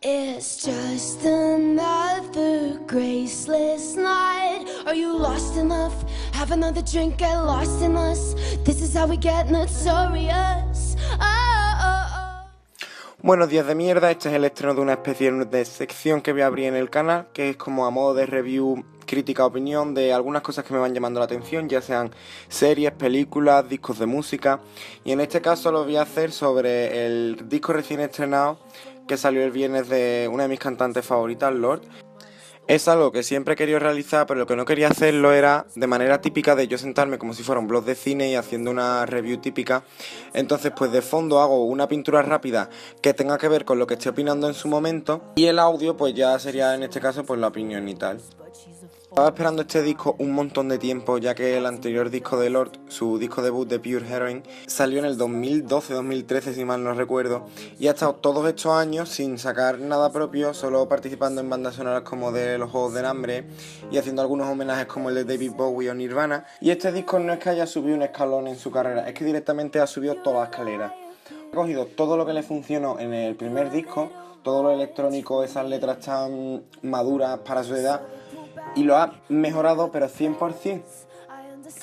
It's just another graceless night. Are you lost in love? Have another drink, get lost in us. This is how we get notorious. Buenos días de mierda, este es el estreno de una especie de sección que voy a abrir en el canal, que es como a modo de review, crítica, opinión de algunas cosas que me van llamando la atención, ya sean series, películas, discos de música, y en este caso lo voy a hacer sobre el disco recién estrenado que salió el viernes de una de mis cantantes favoritas, Lorde. Es algo que siempre he querido realizar, pero lo que no quería hacerlo era de manera típica de yo sentarme como si fuera un blog de cine y haciendo una review típica. Entonces pues de fondo hago una pintura rápida que tenga que ver con lo que estoy opinando en su momento, y el audio pues ya sería en este caso pues la opinión y tal. Estaba esperando este disco un montón de tiempo, ya que el anterior disco de Lorde, su disco debut de Pure Heroine, salió en el 2012-2013 si mal no recuerdo, y ha estado todos estos años sin sacar nada propio, solo participando en bandas sonoras como de los Juegos del Hambre y haciendo algunos homenajes como el de David Bowie o Nirvana. Y este disco no es que haya subido un escalón en su carrera, es que directamente ha subido toda la escalera. Ha cogido todo lo que le funcionó en el primer disco, todo lo electrónico, esas letras tan maduras para su edad, y lo ha mejorado pero 100%,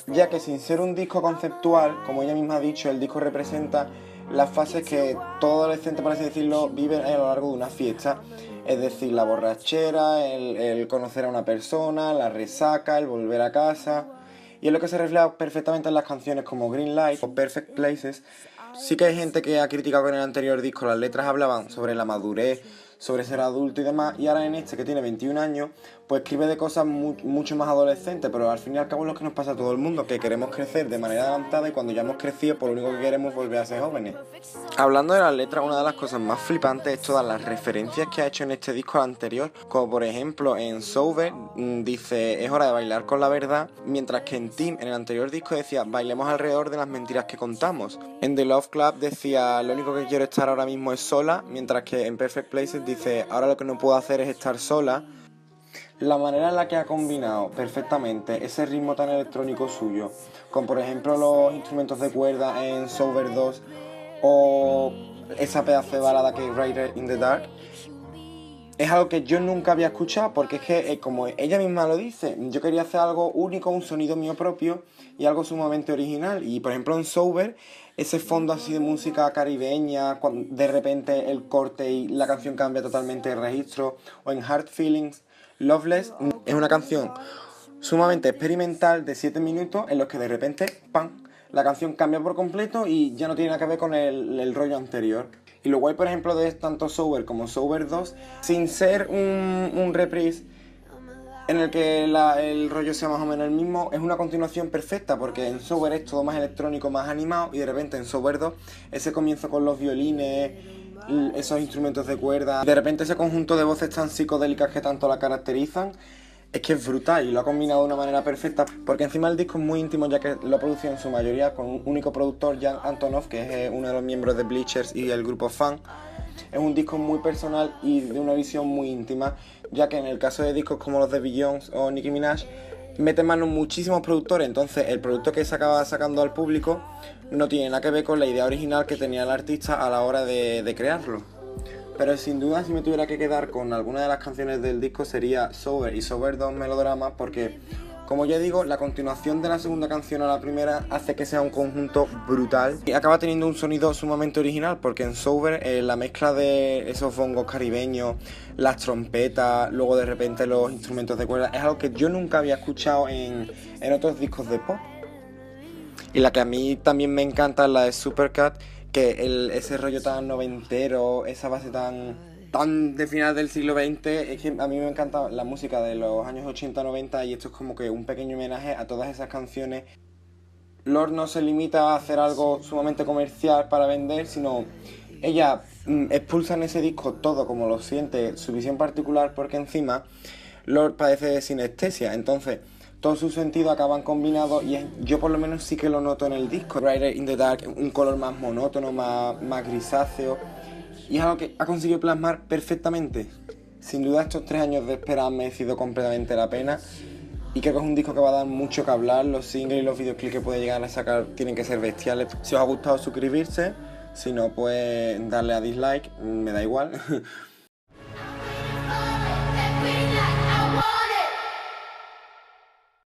ya que sin ser un disco conceptual, como ella misma ha dicho, el disco representa las fases que todo adolescente, por así decirlo, vive a lo largo de una fiesta, es decir, la borrachera, el conocer a una persona, la resaca, el volver a casa, y es lo que se refleja perfectamente en las canciones como Green Light o Perfect Places. Sí que hay gente que ha criticado que en el anterior disco las letras hablaban sobre la madurez, sobre ser adulto y demás, y ahora en este, que tiene 21 años, pues escribe de cosas mucho más adolescentes, pero al fin y al cabo es lo que nos pasa a todo el mundo, que queremos crecer de manera adelantada y cuando ya hemos crecido, pues lo único que queremos es volver a ser jóvenes. Hablando de las letras, una de las cosas más flipantes es todas las referencias que ha hecho en este disco anterior, como por ejemplo en Sober dice, es hora de bailar con la verdad, mientras que en Team, en el anterior disco, decía, bailemos alrededor de las mentiras que contamos. En The Love Club decía, lo único que quiero estar ahora mismo es sola, mientras que en Perfect Places dice, ahora lo que no puedo hacer es estar sola. La manera en la que ha combinado perfectamente ese ritmo tan electrónico suyo, con por ejemplo los instrumentos de cuerda en Sober 2 o esa pedazo de balada que es Rider in the Dark, es algo que yo nunca había escuchado, porque es que, como ella misma lo dice, yo quería hacer algo único, un sonido mío propio y algo sumamente original. Y por ejemplo en Sober, ese fondo así de música caribeña, cuando de repente el corte y la canción cambia totalmente de registro, o en Hard Feelings, Loveless, es una canción sumamente experimental de 7 minutos en los que de repente, ¡pam!, la canción cambia por completo y ya no tiene nada que ver con el rollo anterior. Y lo guay, por ejemplo, de tanto Sober como Sober 2, sin ser un reprise en el que el rollo sea más o menos el mismo, es una continuación perfecta, porque en Sober es todo más electrónico, más animado, y de repente en Sober 2, ese comienzo con los violines, esos instrumentos de cuerda, de repente ese conjunto de voces tan psicodélicas que tanto la caracterizan, es que es brutal y lo ha combinado de una manera perfecta, porque encima el disco es muy íntimo, ya que lo ha producido en su mayoría con un único productor, Jan Antonov, que es uno de los miembros de Bleachers y el grupo Fan. Es un disco muy personal y de una visión muy íntima, ya que en el caso de discos como los de Beyoncé o Nicki Minaj, mete mano muchísimos productores, entonces el producto que se acaba sacando al público no tiene nada que ver con la idea original que tenía el artista a la hora de crearlo. Pero sin duda, si me tuviera que quedar con alguna de las canciones del disco, sería Sober y Sober 2 Melodrama, porque, como ya digo, la continuación de la segunda canción a la primera hace que sea un conjunto brutal y acaba teniendo un sonido sumamente original, porque en Sober la mezcla de esos bongos caribeños, las trompetas, luego de repente los instrumentos de cuerda, es algo que yo nunca había escuchado en otros discos de pop. Y la que a mí también me encanta es la de Supercat, que ese rollo tan noventero, esa base tan de final del siglo XX, es que a mí me encanta la música de los años 80-90 y esto es como que un pequeño homenaje a todas esas canciones. Lorde no se limita a hacer algo sumamente comercial para vender, sino ella expulsa en ese disco todo como lo siente, su visión particular, porque encima Lorde padece de sinestesia, entonces todos sus sentidos acaban combinados y yo por lo menos sí que lo noto en el disco. Rider in the Dark, un color más monótono, más grisáceo, y es algo que ha conseguido plasmar perfectamente. Sin duda estos 3 años de espera han merecido completamente la pena y creo que es un disco que va a dar mucho que hablar. Los singles y los videoclips que puede llegar a sacar tienen que ser bestiales. Si os ha gustado, suscribirse, si no, pues darle a dislike, me da igual.